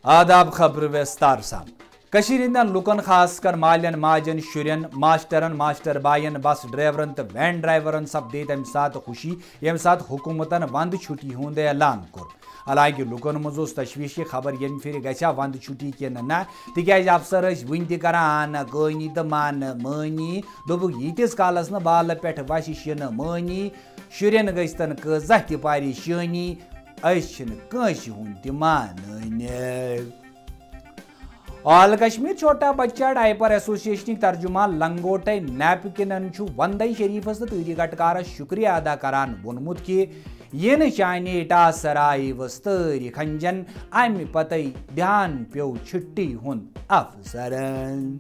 آداب خبر وستار سان کشیر ہندین لکن خاص کر مالین ماجن شرین ماسٹرن ماسٹر بائین بس ڈرائیورن تو وین ڈرائیورن سپدے تمہ سات خوشی یم سات حکومتن وند چھٹی ہند اعلان کور حالانکہ لکن مز تشویش خبر یم پھر گھا وند چھٹی کن نا تکیاز افسر ون تہ کران گٲنی تو مان مانی دوٚپُکھ ییتس کالس نا بال پہ وش شین مانی شرین گژھتن کۭژاہ تہ پریشٲنی أسۍ چھِنہٕ کٲنٛسہِ ہُنٛد تہِ مانٲنی آل کشمیر چھوٹا بچہ ڈائپر ایسوسیشن ترجمان لنگوٹے نیپکنن وندے شریفس تو تحریک اٹکارس شکریہ ادا کران وونمت کہ ین چانہ ٹاسرائی وستٲرۍ کھنجن امہ پتہ دھیان پیو چھٹی ہند افسرن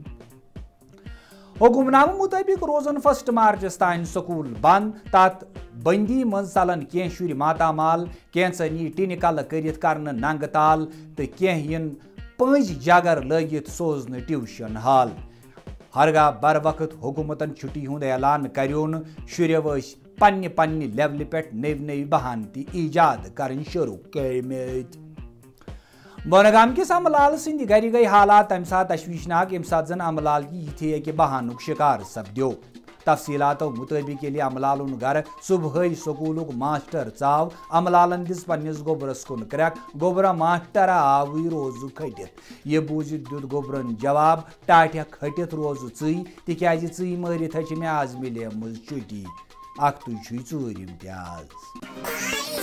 حکم نامہ مطابق روزن 1 مارچس تان سکول بند تات بندی من ژلن کی شر ماتامال کینژن نی ٹینہ کل کرت کرن ننگ تال تو کین پانچ جگر لگت سوزن ٹیوشن ہال ہرگاہ بر وقت حکومتن چھٹی ہند اعلان کریو شریو پنہ پنہ لیولہ پہ نو بہانہ ایجاد کرن شروع کرمت بونگام کس املال سند گھر گئی حالات تمہ سات تشویشناک یم سات زن املال کی اکہ بہانک شکار سپدیو تفصیلاتو مطابق یل املالن گھر صبح سکولک ماسٹر ژاو املالن دس پنس گوبرس کن کریک گوبرا ماسٹرا آوی روز کھٹت یہ بوزت دیت گوبرن جواب ٹاٹیا کھٹت روز ژی تکیاز ژی مارت مے آز ملے چھٹی اخ تھی ژوٗرِم تہِ آز